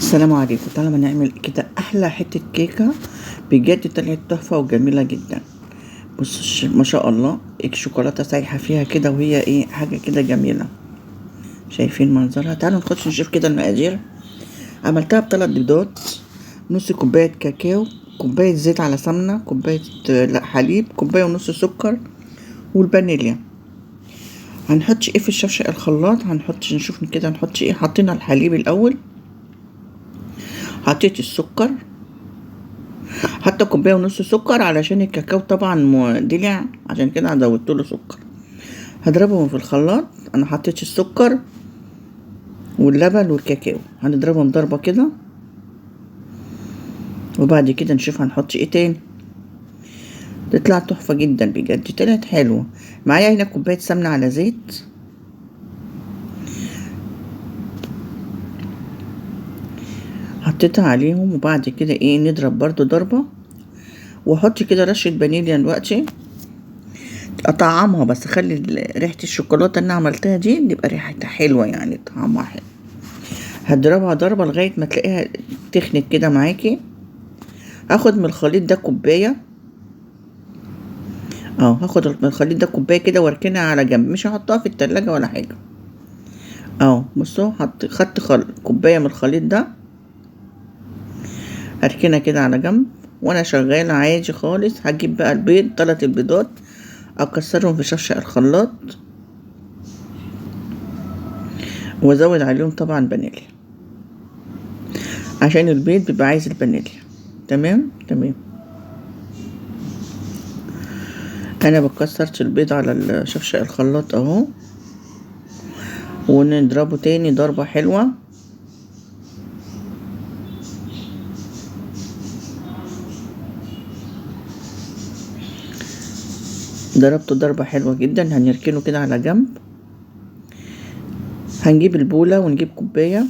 السلام عليكم. تعالوا ما نعمل كده احلى حته كيكه بجد، طلعت تحفه وجميله جدا. بص ما شاء الله، الشوكولاته سايحه فيها كده، وهي حاجه كده جميله. شايفين منظرها؟ تعالوا نخش نشوف كده المقادير. عملتها بثلاث بيضات، نص كوبايه كاكاو، كوبايه زيت على سمنه، كوبايه حليب، كوبايه ونص سكر، والفانيليا. هنحط ايه في الشفشق الخلاط؟ نشوف كده نحط ايه. حطينا الحليب الاول، حطيت السكر، حتى كوبايه ونص سكر علشان الكاكاو طبعا دلع، عشان كده زودت له سكر. هضربهم في الخلاط. انا حطيت السكر واللبن والكاكاو، هنضربهم ضربه كده، وبعد كده نشوف هنحط ايه تاني. تطلع تحفه جدا بجد، طلعت حلوه. معايا هنا كوبايه سمنه على زيت، حطيتها عليهم، وبعد كده نضرب برضو ضربه، واحط كده رشه فانيليا دلوقتي اطعمها، بس خلي ريحه الشوكولاته اللي انا عملتها دي تبقى ريحتها حلوه، يعني طعمها حلو. هضربها ضربه لغايه ما تلاقيها تخنت كده معاكي. هاخد من الخليط ده كوبايه، هاخد من الخليط ده كوبايه كده واركنها على جنب، مش هحطها في التلاجة ولا حاجه. بصوا، خدت كوبايه من الخليط ده، هركنها كده على جنب. وانا شغاله عادي خالص، هجيب بقى البيض، 3 بيضات، اكسرهم في شفشق الخلاط، وازود عليهم طبعا فانيليا، عشان البيض بيبقى عايز الفانيليا. تمام. انا بكسرت البيض على شفشق الخلاط اهو، ونضربه تاني ضربة حلوة. ضربته ضربة حلوة جدا، هنركنه كده على جنب. هنجيب البولة ونجيب كوباية،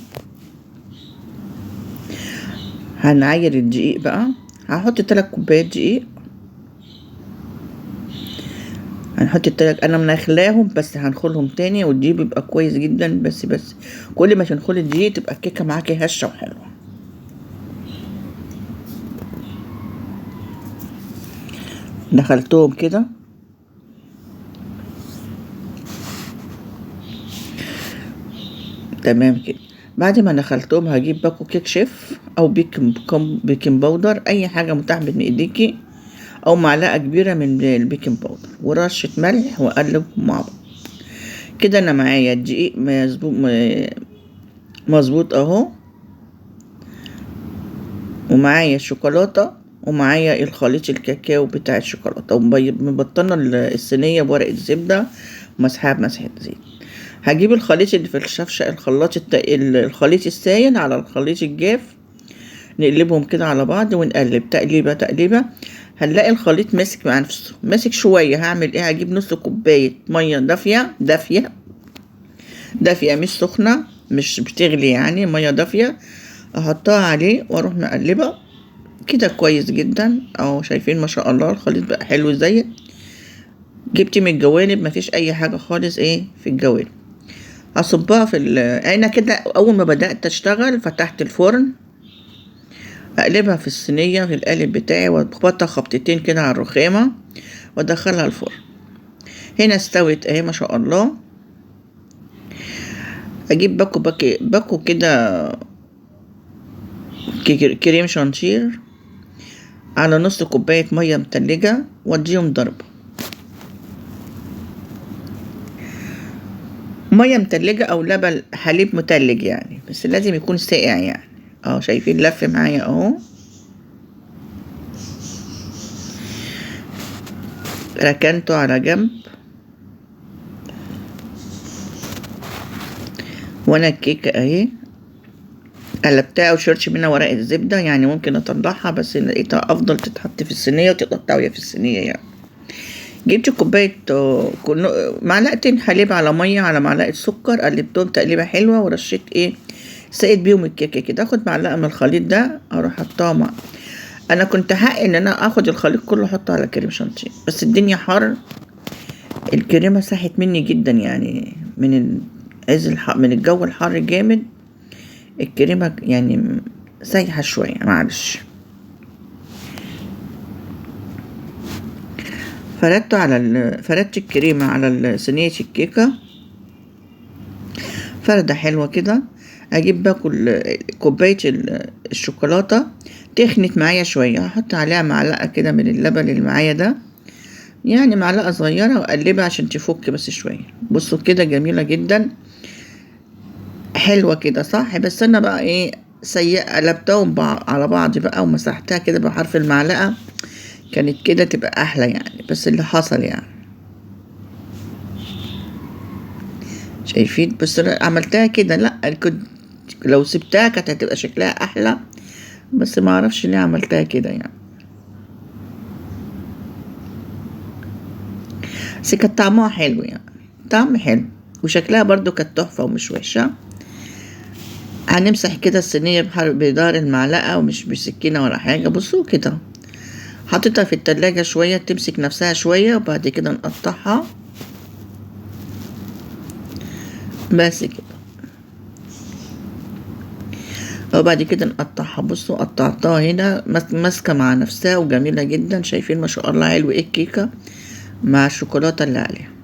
هنعاير الدقيق بقى. هحط 3 كوبايات دقيق، هنحط التلات، انا منخلاهم بس هنخلهم تاني، والدقيق بيبقى كويس جدا. بس كل ما تنخلي الدقيق تبقى الكيكه معاكي هشه وحلوه. دخلتهم كده، تمام كده. بعد ما دخلتهم هجيب باكو كيك شيف او بيكنج باودر، اي حاجه متاحه من ايديكي، او معلقه كبيره من البيكنج باودر، ورشه ملح، واقلب مع بعض كده. انا معايا الدقيق مظبوط اهو، ومعايا الشوكولاته، ومعايا الخليط الكاكاو بتاع الشوكولاته، ومبطنه الصينيه بورقه زبده ومسحها بمسحه زيت. هجيب الخليط اللي في الشفشق الخليط السائل على الخليط الجاف، نقلبهم كده على بعض، ونقلب تقليبه. هنلاقي الخليط ماسك مع نفسه، ماسك شويه. هعمل ايه؟ هجيب نص كوبايه ميه دافيه مش سخنه، مش بتغلي يعني، ميه دافيه، احطها عليه واروح مقلبه كده كويس جدا. شايفين ما شاء الله الخليط بقى حلو ازاي. جبت من الجوانب، مفيش اي حاجه خالص في الجوانب. هصبها في انا كده اول ما بدات اشتغل فتحت الفرن، اقلبها في الصينيه في القالب بتاعي، واخبطها خبطتين كده على الرخامه، وادخلها الفرن. هنا استوت اهي ما شاء الله. اجيب باكو كده كريم شانتير على نص كوبايه ميه متلجه، واديهم ضربه. ميه متلجه او لبن حليب متلج يعني، بس لازم يكون ساقع يعني. شايفين لف معايا اهو. ركنته على جنب، وانا الكيكه اهي قلبتها وشربت منها ورقه الزبده، يعني ممكن اطلعها، بس لقيتها افضل تتحط في الصينيه وتتقطع في الصينيه يعني. جبت كوبايه معلقتين حليب على ميه على معلقه سكر، قلبتهم تقليبه حلوه، ورشيت سقيت بيهم الكيكه كده. اخد معلقه من الخليط ده، اروح حطها انا كنت حق ان انا اخد الخليط كله احطه على كريم شانتيه، بس الدنيا حر، الكريمه ساحت مني جدا يعني، من من الجو الحر جامد، الكريمة يعني سايحة شوية، معلش. فردت الكريمة على صينية الكيكة فردة حلوة كده. اجيب باكل كوباية الشوكولاتة تخنت معايا شوية، هحط عليها معلقة كده من اللبن اللي معايا ده، يعني معلقة صغيرة، واقلبها عشان تفك بس شوية. بصوا كده جميلة جدا، حلوة كده صح. بس انا بقى ايه سيئة، قلبتهم على بعض بقى ومسحتها كده بحرف المعلقة، كانت كده تبقى احلى يعني. بس اللي حصل يعني شايفين، بس أنا عملتها كده، لا كنت لو سبتها كانت هتبقى شكلها احلى، بس ما اعرفش ليه عملتها كده يعني. بس كانت طعمها حلو يعني، طعم حلو، وشكلها برضو كانت تحفة ومش وحشة. هنمسح كده الصينية بدار المعلقة، ومش بسكينة ولا حاجة. بصوا كده، حطيتها في التلاجة شوية تمسك نفسها شوية، وبعد كده نقطعها بس كده، وبعد كده نقطعها. بصوا قطعتها هنا ماسكة مع نفسها وجميلة جدا. شايفين ما شاء الله حلو ايه الكيكة مع الشوكولاتة اللي عليها.